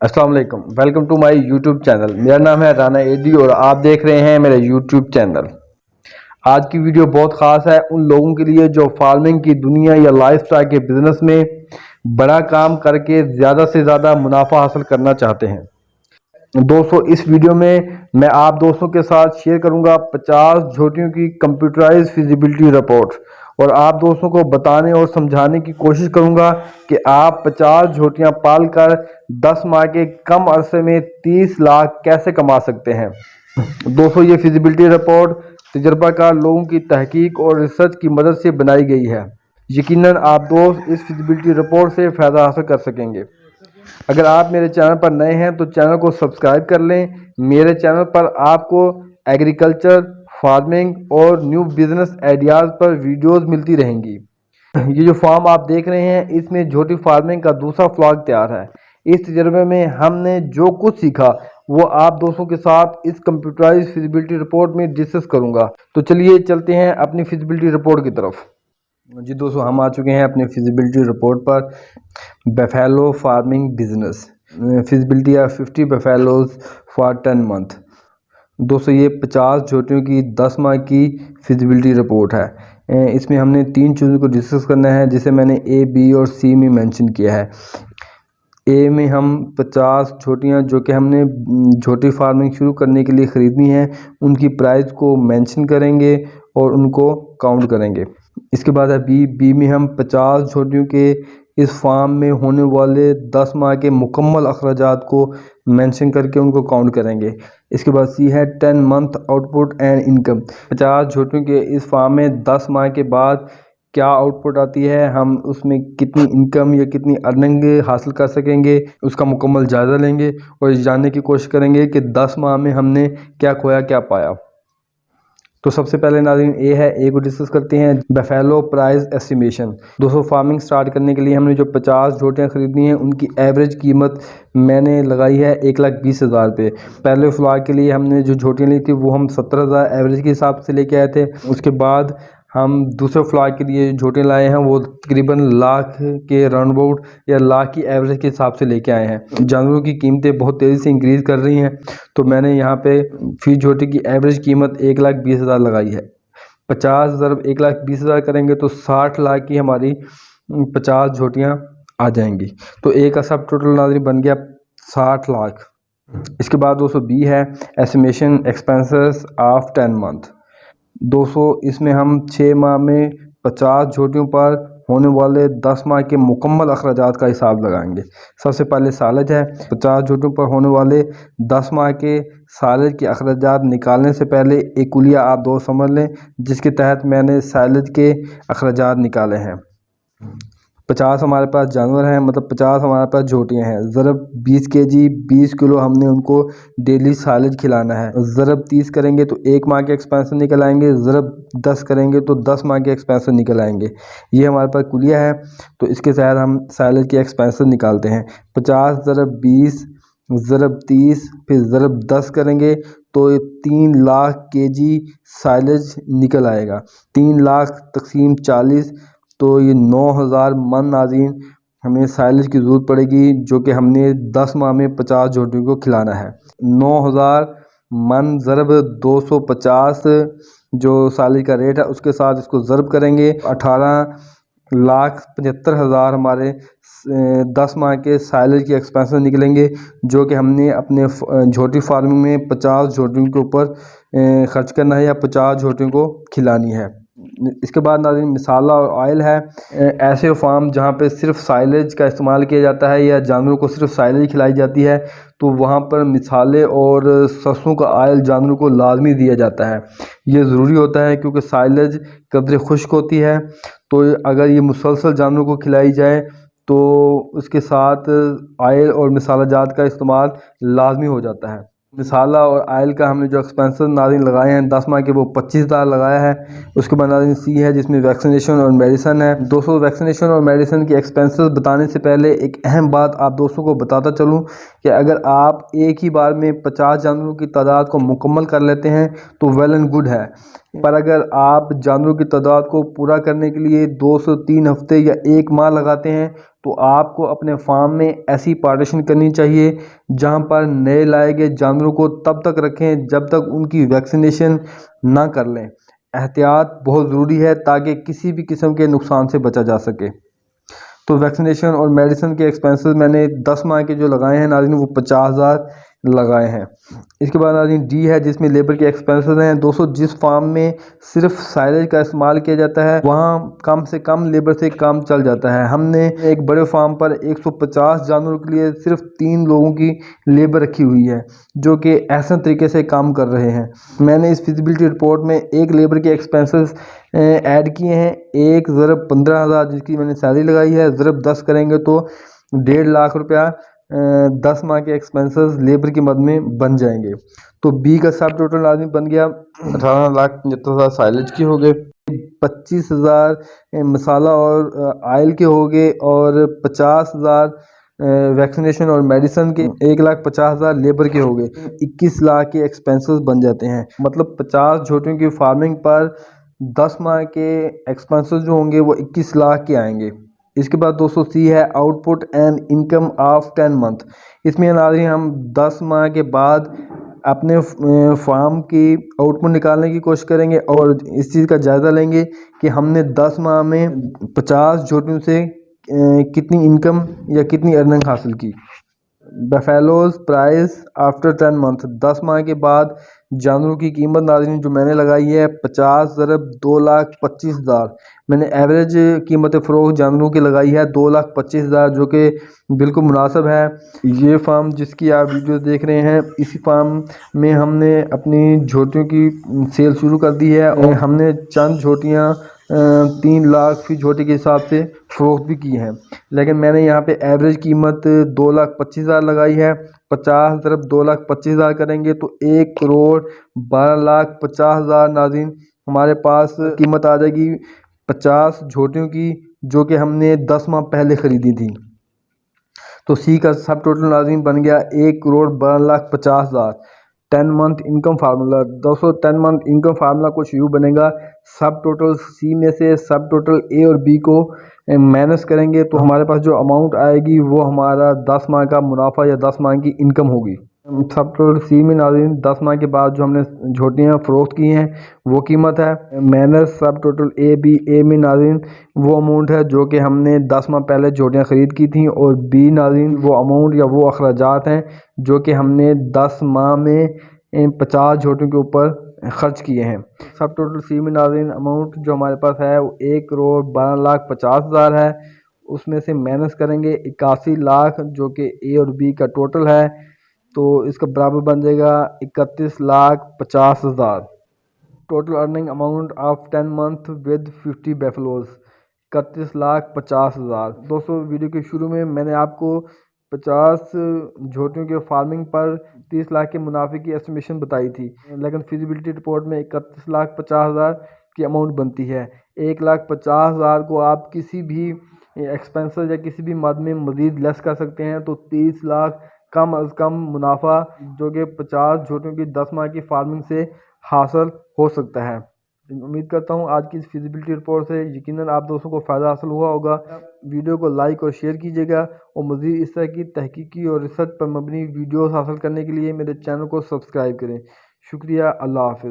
अस्सलाम वालेकुम, welcome to my YouTube channel. मेरा नाम है राना एडी और आप देख रहे हैं मेरा यूट्यूब चैनल। आज की वीडियो बहुत ख़ास है उन लोगों के लिए जो फार्मिंग की दुनिया या लाइफस्टाइल के बिजनेस में बड़ा काम करके ज़्यादा से ज़्यादा मुनाफा हासिल करना चाहते हैं। दोस्तों, इस वीडियो में मैं आप दोस्तों के साथ शेयर करूंगा 50 झोटियों की कंप्यूटराइज फिजिबिलिटी रिपोर्ट और आप दोस्तों को बताने और समझाने की कोशिश करूंगा कि आप 50 झोटियां पालकर 10 माह के कम अरसे में 30 लाख कैसे कमा सकते हैं। दोस्तों, ये फिजिबिलिटी रिपोर्ट तजर्बाकार लोगों की तहकीक और रिसर्च की मदद से बनाई गई है। यकीनन आप दोस्त इस फिजिबिलिटी रिपोर्ट से फ़ायदा हासिल कर सकेंगे। अगर आप मेरे चैनल पर नए हैं तो चैनल को सब्सक्राइब कर लें। मेरे चैनल पर आपको एग्रीकल्चर, फार्मिंग और न्यू बिजनेस आइडियाज़ पर वीडियोस मिलती रहेंगी। ये जो फार्म आप देख रहे हैं इसमें झोटी फार्मिंग का दूसरा व्लॉग तैयार है। इस तजर्बे में हमने जो कुछ सीखा वो आप दोस्तों के साथ इस कंप्यूटराइज फिजिबिलिटी रिपोर्ट में डिस्कस करूंगा। तो चलिए चलते हैं अपनी फिजिबिलिटी रिपोर्ट की तरफ। जी दोस्तों, हम आ चुके हैं अपनी फिजिबिलिटी रिपोर्ट पर। Buffalo farming business feasibility of 50 buffaloes for 10 month. दोस्तों, ये 50 झोटियों की 10 माह की फिजिबिलिटी रिपोर्ट है। इसमें हमने 3 चीज़ों को डिस्कस करना है जिसे मैंने ए, बी और सी में मेंशन किया है। ए में हम 50 झोटियाँ जो कि हमने झोटी फार्मिंग शुरू करने के लिए ख़रीदनी है उनकी प्राइस को मेंशन करेंगे और उनको काउंट करेंगे। इसके बाद है बी में हम 50 झोटियों के इस फार्म में होने वाले 10 माह के मुकम्मल अखराजात को मेंशन करके उनको काउंट करेंगे। इसके बाद सी है 10 मंथ आउटपुट एंड इनकम। 50 झोटियों के इस फार्म में 10 माह के बाद क्या आउटपुट आती है, हम उसमें कितनी इनकम या कितनी अर्निंग हासिल कर सकेंगे उसका मुकम्मल जायज़ा लेंगे और जानने की कोशिश करेंगे कि 10 माह में हमने क्या खोया क्या पाया। तो सबसे पहले नाज़रीन ए को डिस्कस करते हैं। Buffalo price estimation. दोस्तों, फार्मिंग स्टार्ट करने के लिए हमने जो 50 झोटियाँ ख़रीदनी हैं उनकी एवरेज कीमत मैंने लगाई है 1,20,000 रुपये। पहले फ्लॉग के लिए हमने जो झोटियाँ ली थी वो हम 17,000 एवरेज के हिसाब से लेके आए थे। उसके बाद हम दूसरे फ्लॉग के लिए झोटियाँ लाए हैं वो तकरीबन लाख के राउंड अबाउट या लाख की एवरेज के हिसाब से लेके आए हैं। जानवरों की कीमतें बहुत तेज़ी से इंक्रीज़ कर रही हैं तो मैंने यहाँ पे फी झोटी की एवरेज कीमत 1,20,000 लगाई है। 50 ज़रब 1,20,000 करेंगे तो 60 लाख की हमारी 50 झोटियाँ आ जाएंगी। तो एक का सब टोटल नाज़रीन बन गया 60 लाख। इसके बाद दोस्तों बी है एस्टिमेशन एक्सपेंसेस ऑफ 10 मंथ। 200 इसमें हम 6 माह में 50 झोटियों पर होने वाले 10 माह के मुकम्मल अखराजात का हिसाब लगाएंगे। सबसे पहले सालज है। 50 झोटियों पर होने वाले 10 माह के सालज के अखराजात निकालने से पहले एक कुलिया आप दो समझ लें जिसके तहत मैंने सालज के अखराजात निकाले हैं। 50 हमारे पास जानवर हैं, मतलब 50 हमारे पास झोटियाँ हैं। ज़रब 20 केजी 20 किलो हमने उनको डेली साइलेज खिलाना है। ज़रब 30 करेंगे तो 1 माह के एक्सपेंसन निकल आएंगे। ज़रब 10 करेंगे तो 10 माह के एक्सपेंसन निकल आएंगे। ये हमारे पास कुलिया है तो इसके तहत हम साइलेज के एक्सपेंसन निकालते हैं। 50 ज़रब 20 ज़रब 30 फिर ज़रब 10 करेंगे तो ये 3 लाख केजी साइलेज निकल आएगा। 3 लाख तकसीम 40 तो ये 9,000 मन नाज़रीन हमें साइलेज की ज़रूरत पड़ेगी जो कि हमने 10 माह में 50 झोटियों को खिलाना है। 9,000 मन ज़रब 250 जो साइलेज का रेट है उसके साथ इसको ज़रब करेंगे। 18,75,000 हमारे 10 माह के साइलेज के एक्सपेंसन निकलेंगे जो कि हमने अपने झोटी फार्मिंग में 50 झोटियों के ऊपर ख़र्च करना है या 50 झोटियों को खिलानी है। इसके बाद नाज़रीन मिसाला और ऑयल है। ऐसे फार्म जहाँ पे सिर्फ साइलेज का इस्तेमाल किया जाता है या जानवरों को सिर्फ साइलेज खिलाई जाती है तो वहाँ पर मिसाले और सरसों का ऑयल जानवरों को लाजमी दिया जाता है। ये ज़रूरी होता है क्योंकि साइलेज कदरे खुश्क होती है तो अगर ये मुसलसल जानवरों को खिलाई जाए तो उसके साथ ऑयल और मिसाला जात का इस्तेमाल लाजमी हो जाता है। मिसाला और आयल का हमने जो एक्सपेंसन नाज़रीन लगाए हैं 10 माह के वो 25,000 लगाया है। उसके बाद नाज़रीन सी है जिसमें वैक्सीनेशन और मेडिसन है। दोस्तों, वैक्सीनेशन और मेडिसन के एक्सपेंसेस बताने से पहले एक अहम बात आप दोस्तों को बताता चलूँ कि अगर आप एक ही बार में 50 जानवरों की तादाद को मुकम्मल कर लेते हैं तो वेल एंड गुड है, पर अगर आप जानवरों की तादाद को पूरा करने के लिए 2 से 3 हफ्ते या 1 माह लगाते हैं तो आपको अपने फार्म में ऐसी पार्टीशन करनी चाहिए जहां पर नए लाए गए जानवरों को तब तक रखें जब तक उनकी वैक्सीनेशन ना कर लें। एहतियात बहुत ज़रूरी है ताकि किसी भी किस्म के नुकसान से बचा जा सके। तो वैक्सीनेशन और मेडिसिन के एक्सपेंसेस मैंने 10 माह के जो लगाए हैं नाज़रीन वो 50,000 लगाए हैं। इसके बाद नाज़रीन डी है जिसमें लेबर के एक्सपेंसेस हैं। दोस्तों जिस फार्म में सिर्फ साइलेज का इस्तेमाल किया जाता है वहाँ कम से कम लेबर से काम चल जाता है। हमने एक बड़े फार्म पर 150 जानवरों के लिए सिर्फ 3 लोगों की लेबर रखी हुई है जो कि ऐसे तरीके से काम कर रहे हैं। मैंने इस फिजिबिलिटी रिपोर्ट में एक लेबर के एक्सपेंसेस ऐड किए हैं। एक ज़रब 15,000 जिसकी मैंने सैलरी लगाई है, ज़रब 10 करेंगे तो 1.5 लाख रुपया 10 माह के एक्सपेंसेस लेबर की मद में बन जाएंगे। तो बी का सब टोटल आदमी बन गया 18,75,000 साइलेज के हो गए, 25,000 मसाला और आयल के हो गए और 50,000 वैक्सीनेशन और मेडिसिन के, 1,50,000 लेबर के हो गए। 21 लाख के एक्सपेंसेस बन जाते हैं। मतलब 50 झोटियों की फार्मिंग पर 10 माह के एक्सपेंसेस जो होंगे वो 21 लाख के आएंगे। इसके बाद दोस्तों सी है output and income of 10 month. इसमें नाज़रीन हम 10 माह के बाद अपने फार्म की आउटपुट निकालने की कोशिश करेंगे और इस चीज़ का जायज़ा लेंगे कि हमने 10 माह में 50 झोटियों से कितनी इनकम या कितनी अर्निंग हासिल की। बफेलोज प्राइस आफ्टर 10 मंथ, 10 माह के बाद जानवरों की कीमत नाज़रीन जो मैंने लगाई है 50 ज़रब 2,25,000। मैंने एवरेज कीमत फ़रोख्त जानवरों की लगाई है 2,25,000 जो कि बिल्कुल मुनासिब है। ये फार्म जिसकी आप वीडियो देख रहे हैं इसी फार्म में हमने अपनी झोटियों की सेल शुरू कर दी है और हमने चंद झोटियाँ 3 लाख फी झोटी के हिसाब से फ़रोख्त भी की हैं। लेकिन मैंने यहाँ पे एवरेज कीमत 2,25,000 लगाई है। 50 ज़रब 2,25,000 करेंगे तो 1,12,50,000 नाज़रीन हमारे पास कीमत आ जाएगी 50 झोटियों की जो कि हमने 10 माह पहले ख़रीदी थी। तो सी का सब टोटल नाज़रीन बन गया 1,12,50,000। 10 मंथ इनकम फार्मूला दोस्तों 10 मंथ इनकम फार्मूला कुछ यूँ बनेगा। सब टोटल सी में से सब टोटल ए और बी को माइनस करेंगे तो हमारे पास जो अमाउंट आएगी वो हमारा 10 माह का मुनाफा या 10 माह की इनकम होगी। सब टोटल सी में नाज़रीन 10 माह के बाद जो हमने झोटियाँ फ़रोख्त की हैं वो कीमत है माइनस सब टोटल ए बी। ए में नाज़रीन वो अमाउंट है जो कि हमने 10 माह पहले झोटियाँ ख़रीद की थी और बी नाज़रीन वो अमाउंट या वो अखराजात हैं जो कि हमने 10 माह में 50 झोटियों के ऊपर ख़र्च किए हैं। सब टोटल सी में नाज़रीन अमाउंट जो हमारे पास है वो 1,12,50,000 है। उसमें से माइनस करेंगे 81 लाख जो कि ए और बी का टोटल है तो इसका बराबर बन जाएगा 31,50,000। Total earning amount of 10 month with 50 बेफलोज 31,50,000। दोस्तों वीडियो के शुरू में मैंने आपको 50 झोटियों के फार्मिंग पर 30 लाख के मुनाफे की एस्टिमेशन बताई थी, लेकिन फिजिबिलिटी रिपोर्ट में 31,50,000 की अमाउंट बनती है। 1,50,000 को आप किसी भी एक्सपेंसेस या किसी भी मद में मज़ीद लेस कर सकते हैं तो 30 लाख कम अज़ कम मुनाफा जो कि 50 झोटियों की 10 माह की फार्मिंग से हासिल हो सकता है। उम्मीद करता हूँ आज की इस फिजिबिलिटी रिपोर्ट से यकीनन आप दोस्तों को फ़ायदा हासिल हुआ होगा। वीडियो को लाइक और शेयर कीजिएगा और मज़ीद इस तरह की तहकीकी और रिसर्च पर मबनी वीडियोस हासिल करने के लिए मेरे चैनल को सब्सक्राइब करें। शुक्रिया। अल्लाह हाफ़िज़।